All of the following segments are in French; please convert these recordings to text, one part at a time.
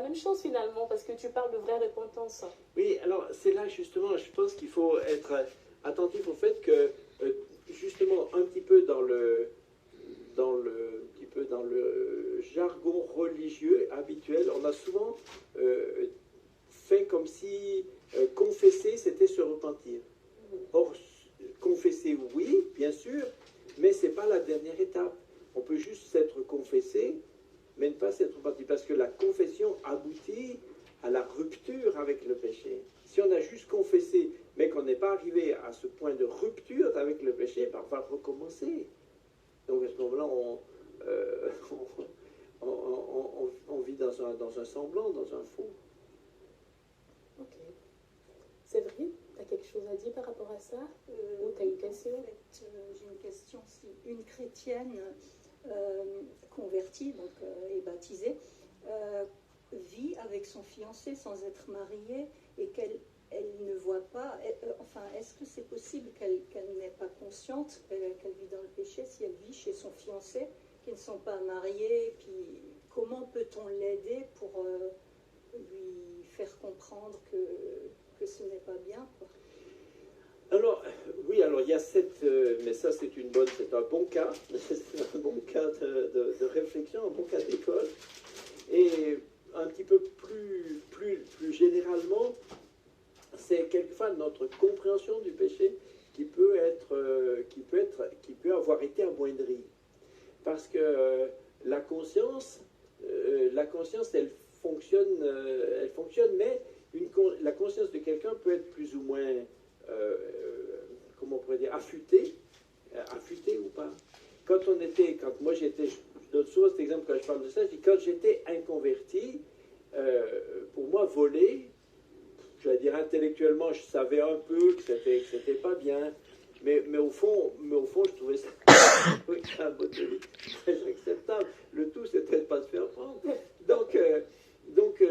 même chose finalement, parce que tu parles de vraie repentance. Oui, alors c'est là justement, je pense qu'il faut être attentif au fait que justement un petit peu dans le jargon religieux habituel, on a souvent fait comme si confesser c'était se repentir. Or, confesser oui, bien sûr, mais c'est pas la dernière étape. On peut juste s'être confessé, mais ne pas s'être repenti, parce que la confession aboutit à la rupture avec le péché. Si on a juste confessé, mais qu'on n'est pas arrivé à ce point de rupture avec le péché, ben on va recommencer. Donc à ce moment-là, on vit dans un semblant, dans un faux. Ok. C'est vrai, tu as quelque chose à dire par rapport à ça? Ou tu as une question? En fait, j'ai une question. Si une chrétienne convertie, donc est baptisée, vit avec son fiancé sans être mariée et qu'elle ne voit pas, enfin, est-ce que c'est possible qu'elle n'est pas consciente qu'elle vit dans le péché si elle vit chez son fiancé, qui ne sont pas mariés? Puis comment peut-on l'aider pour lui faire comprendre que ce n'est pas bien, quoi? Alors, oui, alors il y a mais ça c'est un bon cas, c'est un bon cas de réflexion, un bon cas d'école. Et un petit peu plus généralement, c'est quelquefois notre compréhension du péché qui peut avoir été amoindrie. Parce que la conscience, elle fonctionne, mais la conscience de quelqu'un peut être plus ou moins, comment on pourrait dire, affûtée ou pas. Quand moi j'étais, je donne souvent cet exemple quand je parle de ça, je dis quand j'étais inconverti, pour moi voler, je vais dire intellectuellement, je savais un peu que c'était pas bien, mais au fond, je trouvais ça un mode très acceptable. Le tout, c'était de pas se faire prendre. Donc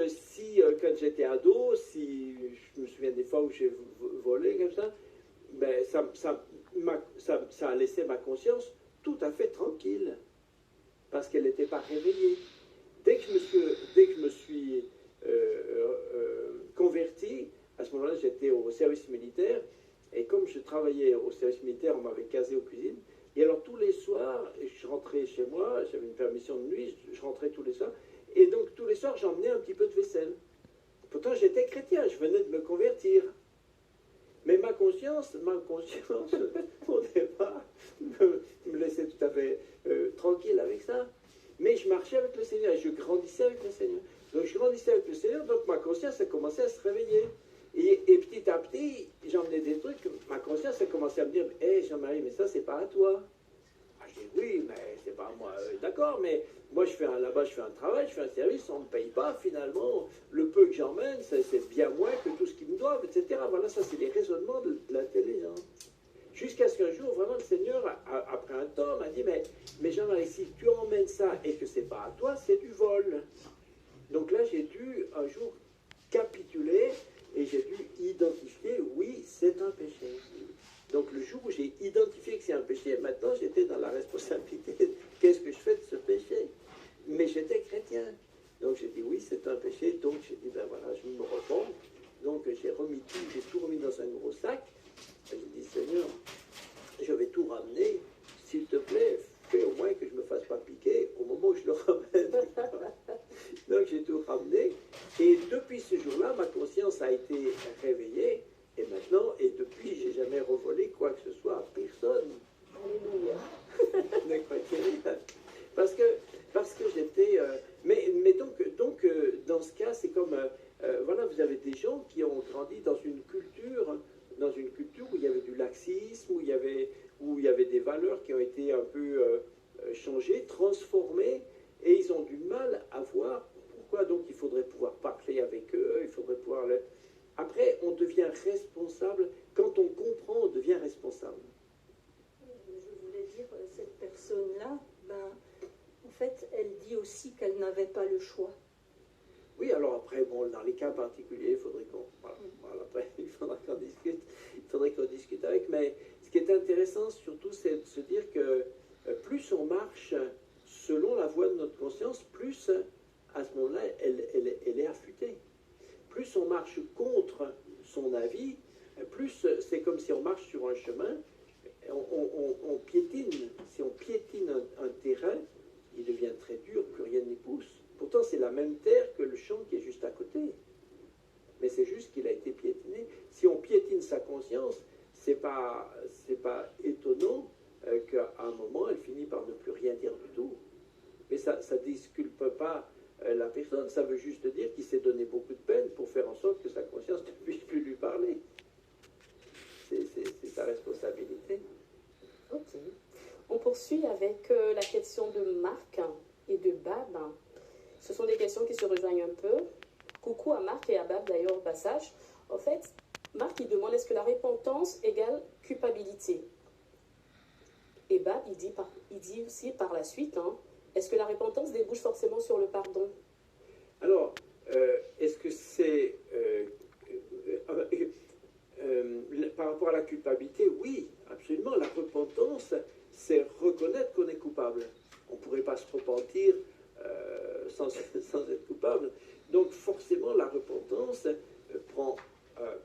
si quand j'étais ado, si je me souviens des fois où j'ai volé comme ça, ben ça a laissé ma conscience tout à fait tranquille, parce qu'elle n'était pas réveillée. Dès que je me suis converti, à ce moment-là, j'étais au service militaire, et comme je travaillais au service militaire, on m'avait casé aux cuisines, et alors tous les soirs, je rentrais chez moi, j'avais une permission de nuit, je rentrais tous les soirs, et donc tous les soirs, j'emmenais un petit peu de vaisselle. Pourtant, j'étais chrétien, je venais de me convertir. Mais ma conscience au départ, me laissait tout à fait tranquille avec ça. Mais je marchais avec le Seigneur et je grandissais avec le Seigneur. Donc je grandissais avec le Seigneur, donc ma conscience a commencé à se réveiller. Et petit à petit, j'emmenais des trucs, ma conscience a commencé à me dire, hé Jean-Marie, mais ça c'est pas à toi. Ah, je dis oui, mais c'est pas à moi. D'accord, mais moi là-bas je fais un travail, je fais un service, on ne me paye pas finalement. Le peu que j'emmène, c'est bien moins que tout ce qu'ils me doivent, etc. Voilà, ça c'est les raisonnements de l'intelligence. Jusqu'à ce qu'un jour, vraiment, le Seigneur, après un temps, m'a dit, mais Jean-Marie, si tu emmènes ça et que c'est pas à toi, c'est du vol. Donc là, j'ai dû un jour capituler et j'ai dû identifier, oui, c'est un péché. Donc le jour où j'ai identifié que c'est un péché, maintenant j'étais dans la responsabilité. Qu'est-ce que je fais de ce péché? Mais j'étais chrétien. Donc j'ai dit oui, c'est un péché. Donc j'ai dit, ben voilà, je me repens. Donc j'ai tout remis dans un gros sac. J'ai dit, Seigneur, je vais tout ramener. S'il te plaît, fais au moins que je ne me fasse pas piquer au moment où je le ramène. Donc j'ai tout ramené. Et depuis ce jour-là, ma conscience a été réveillée. Et maintenant, depuis, j'ai jamais revolé quoi que ce soit à personne. Alléluia. Parce que j'étais... mais donc dans ce cas, c'est comme... voilà, vous avez des gens qui ont grandi dans une culture où il y avait du laxisme, où il y avait des valeurs qui ont été un peu changées, transformées, et ils ont du mal à voir pourquoi. Donc il faudrait pouvoir parler avec eux, il faudrait pouvoir... Après, on devient responsable. Quand on comprend, on devient responsable. Je voulais dire, cette personne-là, en fait, elle dit aussi qu'elle n'avait pas le choix. Oui, alors après, bon, dans les cas particuliers, il faudrait qu'on... Voilà, après, il faudrait qu'on discute avec. Mais ce qui est intéressant, surtout, c'est de se dire que plus on marche selon la voie de notre conscience, plus, à ce moment-là, elle est avis, plus c'est comme si on marche sur un chemin, on piétine. Si on piétine un terrain, il devient très dur, plus rien n'y pousse. Pourtant, c'est la même terre que le champ qui est juste à côté. Mais c'est juste qu'il a été piétiné. Si on piétine sa conscience, c'est pas étonnant qu'à un moment, elle finit par ne plus rien dire du tout. Mais ça ne disculpe pas la personne, ça veut juste dire qu'il s'est donné beaucoup de peine pour faire en sorte que sa conscience ne puisse plus lui parler. C'est sa responsabilité. Ok. On poursuit avec la question de Marc et de Bab. Ce sont des questions qui se rejoignent un peu. Coucou à Marc et à Bab d'ailleurs au passage. En fait, Marc il demande est-ce que la repentance égale culpabilité? Et Bab il dit aussi par la suite, est-ce que la repentance débouche forcément sur le pardon? Alors, est-ce que c'est par rapport à la culpabilité? Oui, absolument. La repentance, c'est reconnaître qu'on est coupable. On ne pourrait pas se repentir sans être coupable. Donc forcément, la repentance prend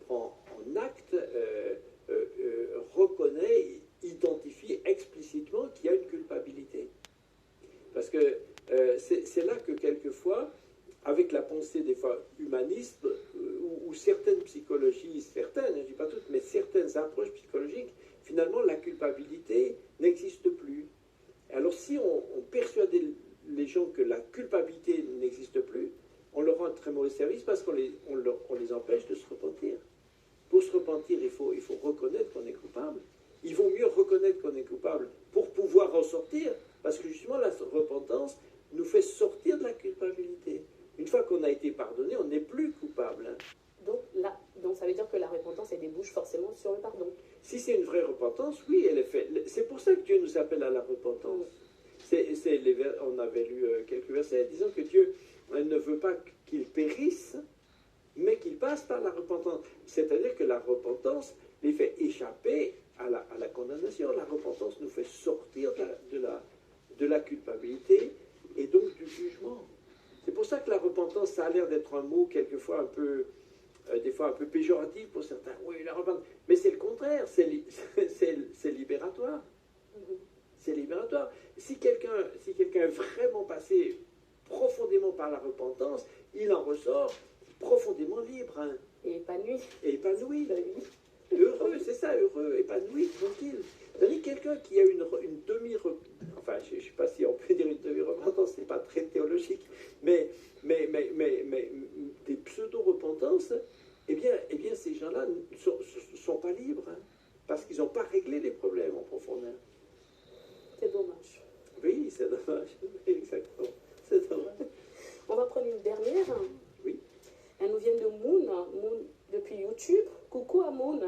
en acte, reconnaît, identifie explicitement qu'il y a une culpabilité. Parce que c'est là que quelquefois, avec la pensée des fois humaniste, ou certaines psychologies, certaines, je ne dis pas toutes, mais certaines approches psychologiques, finalement la culpabilité n'existe plus. Alors si on persuadait les gens que la culpabilité n'existe plus, on leur rend un très mauvais service parce qu'on les empêche de se repentir. Pour se repentir, il faut reconnaître qu'on est coupable. Il vaut mieux reconnaître qu'on est coupable pour pouvoir en sortir, parce que justement la repentance nous fait sortir de la culpabilité. Une fois qu'on a été pardonné, on n'est plus coupable. Donc ça veut dire que la repentance, elle débouche forcément sur le pardon. Si c'est une vraie repentance, oui, elle est faite. C'est pour ça que Dieu nous appelle à la repentance. On avait lu quelques versets disant que Dieu ne veut pas qu'ils périssent, mais qu'ils passent par la repentance. C'est-à-dire que la repentance les fait échapper à la condamnation. La repentance nous fait sortir de la culpabilité et donc du jugement. C'est pour ça que la repentance, ça a l'air d'être un mot quelquefois des fois un peu péjoratif pour certains. Oui, la repentance. Mais c'est le contraire, c'est libératoire. C'est libératoire. Si quelqu'un est vraiment passé profondément par la repentance, il en ressort profondément libre. Et épanoui. Et épanoui. Heureux, c'est ça, heureux, épanoui, tranquille. Tandis quelqu'un qui a une demi-repentance, enfin, je ne sais pas si on peut dire une demi-repentance, c'est pas très théologique, mais des pseudo-repentances, eh bien, ces gens-là ne sont pas libres, parce qu'ils n'ont pas réglé les problèmes en profondeur. C'est dommage. Oui, c'est dommage. Exactement. C'est dommage. On va prendre une dernière. Oui. Elle nous vient de Moon depuis YouTube. Coucou à Moon.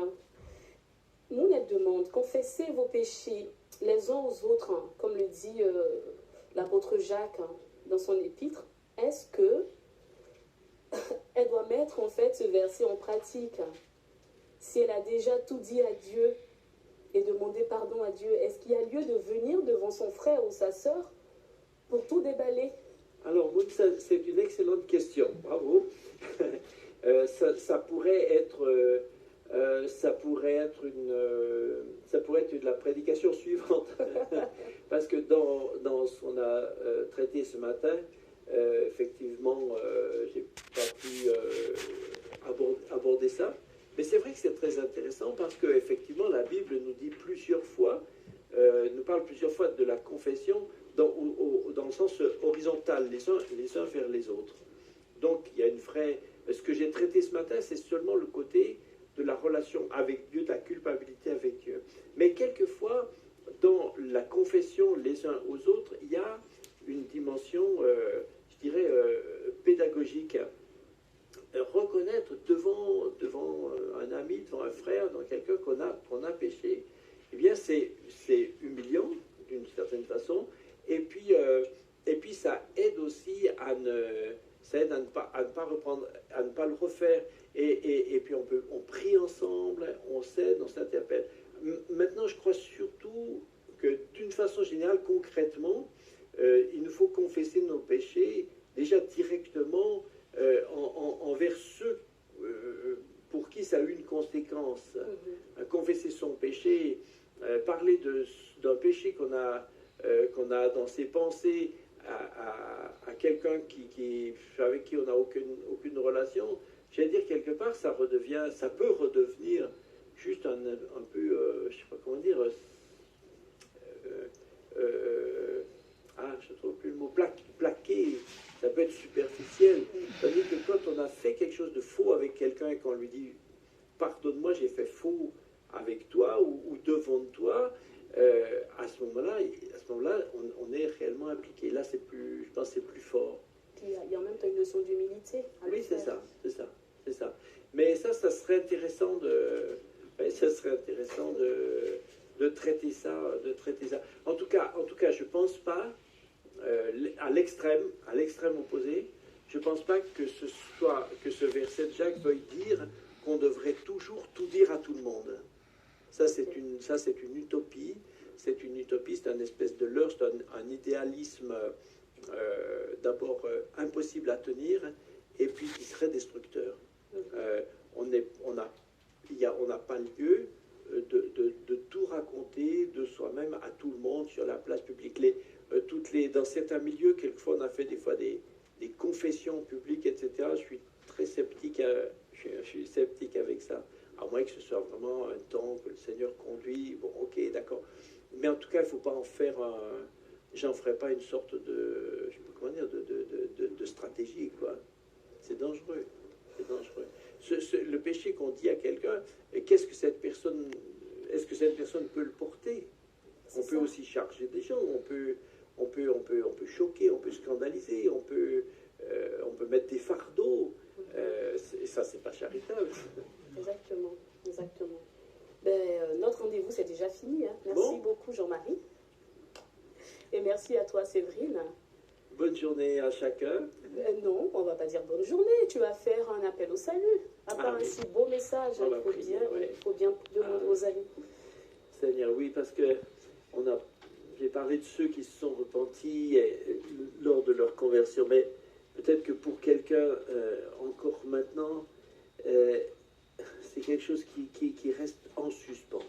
Moon, elle demande, confessez vos péchés les uns aux autres, comme le dit l'apôtre Jacques dans son épître. Est-ce que elle doit mettre en fait ce verset en pratique? Si elle a déjà tout dit à Dieu et demander pardon à Dieu, est-ce qu'il y a lieu de venir devant son frère ou sa sœur pour tout déballer? Alors, Moon, c'est une excellente question. Bravo. Ça pourrait être la prédication suivante. Parce que dans ce qu'on a traité ce matin, effectivement, j'ai pas pu aborder ça. Mais c'est vrai que c'est très intéressant parce que effectivement la Bible nous dit plusieurs fois, nous parle plusieurs fois de la confession dans le sens horizontal, les uns vers les autres. Donc il y a une vraie... Ce que j'ai traité ce matin, c'est seulement le côté de la relation avec Dieu, de la culpabilité avec Dieu. Mais quelquefois, dans la confession les uns aux autres, il y a une dimension, je dirais, pédagogique. Reconnaître devant un ami, devant un frère, devant quelqu'un qu'on a péché, eh bien c'est humiliant d'une certaine façon, et puis ça aide aussi à ne pas reprendre, à ne pas le refaire, et puis on prie ensemble, on s'aide, on s'interpelle. Maintenant, je crois surtout que d'une façon générale, concrètement, il nous faut confesser nos péchés déjà directement envers ceux pour qui ça a eu une conséquence conséquences. Confesser son péché, parler d'un péché qu'on a dans ses pensées à quelqu'un avec qui on n'a aucune relation, j'allais dire quelque part, ça peut redevenir juste un peu, je sais pas comment dire, je ne trouve plus le mot, plaqué, ça peut être superficiel. C'est-à-dire que quand on a fait quelque chose de faux avec quelqu'un et qu'on lui dit pardonne-moi, j'ai fait faux avec toi ou devant toi, à ce moment-là, on est réellement impliqué. Là, je pense que c'est plus fort. Il y a en même temps une notion d'humilité. Oui, c'est ça. Mais ça serait intéressant de traiter ça, En tout cas, je pense pas à l'extrême opposé. Je pense pas que ce verset de Jacques veuille dire qu'on devrait toujours tout dire à tout le monde. Ça, c'est une utopie. C'est une utopie, c'est un espèce de leurre, c'est un idéalisme d'abord impossible à tenir et puis qui serait destructeur. On n'a pas lieu de tout raconter de soi-même à tout le monde sur la place publique. Dans certains milieux, quelquefois, on a fait des fois des confessions publiques, etc. Je suis très sceptique. Je suis sceptique avec ça, à moins que ce soit vraiment un temps que le Seigneur conduit. Bon, ok, d'accord. Mais en tout cas, il ne faut pas en faire j'en ferai pas une sorte de, je sais pas comment dire, de stratégie, quoi. C'est dangereux. C'est dangereux. Le péché qu'on dit à quelqu'un, est-ce que cette personne peut le porter? On peut aussi charger des gens, on peut choquer, on peut scandaliser, on peut mettre des fardeaux. Et ça, c'est pas charitable. Exactement. Notre rendez-vous, c'est déjà fini. Hein. Merci beaucoup, Jean-Marie. Et merci à toi, Séverine. Bonne journée à chacun. Non, on ne va pas dire bonne journée. Tu vas faire un appel au salut. À part un si beau message, il faut bien demander aux amis. Seigneur, oui, parce que j'ai parlé de ceux qui se sont repentis lors de leur conversion, mais peut-être que pour quelqu'un, encore maintenant, c'est quelque chose qui reste en suspens.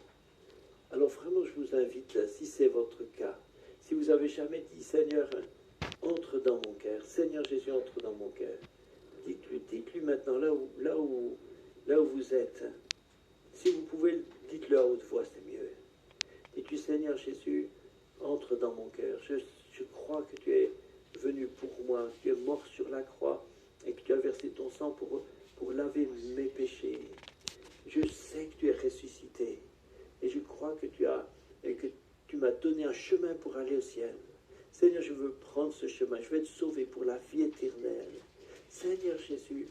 Alors vraiment, je vous invite, si c'est votre cas, si vous n'avez jamais dit, Seigneur, entre dans mon cœur, Seigneur Jésus, entre dans mon cœur, dites-lui maintenant, là où vous êtes. Si vous pouvez, dites-le à haute voix, c'est mieux. Dites-lui, Seigneur Jésus, entre dans mon cœur. Je crois que tu es venu pour moi, que tu es mort sur la croix et que tu as versé ton sang pour laver mes péchés. Je sais que tu es ressuscité et je crois que tu m'as donné un chemin pour aller au ciel. Seigneur, je veux prendre ce chemin, je veux être sauvé pour la vie éternelle. Seigneur Jésus,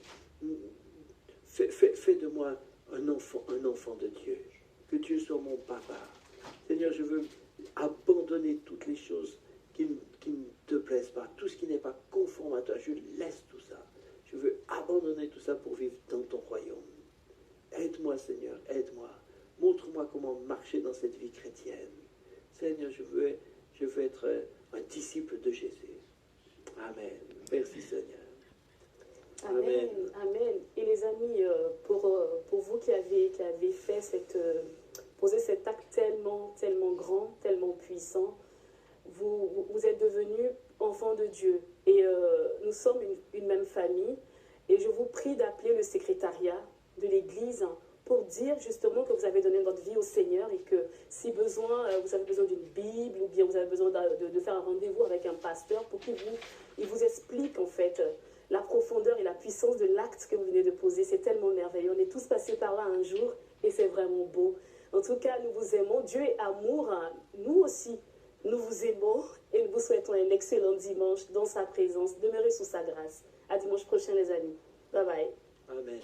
fais de moi un enfant de Dieu, que Dieu soit mon papa. Seigneur, je veux abandonner toutes les choses qui ne te plaisent pas, tout ce qui n'est pas conforme à toi. Je laisse tout ça. Je veux abandonner tout ça pour vivre dans ton royaume. Aide-moi, Seigneur, aide-moi. Montre-moi comment marcher dans cette vie chrétienne. Seigneur, je veux être un disciple de Jésus. Amen. Merci, Seigneur. Amen. Amen. Et les amis, pour vous qui avez fait posé cet acte tellement grand, tellement puissant, vous êtes devenus enfants de Dieu. Et nous sommes une même famille. Et je vous prie d'appeler le secrétariat de l'Église pour dire justement que vous avez donné votre vie au Seigneur et que si besoin, vous avez besoin d'une Bible ou bien vous avez besoin de faire un rendez-vous avec un pasteur pour qu'il vous explique en fait la profondeur et la puissance de l'acte que vous venez de poser. C'est tellement merveilleux. On est tous passés par là un jour et c'est vraiment beau. En tout cas, nous vous aimons. Dieu est amour. Nous aussi, nous vous aimons et nous vous souhaitons un excellent dimanche dans sa présence. Demeurez sous sa grâce. À dimanche prochain, les amis. Bye bye. Amen.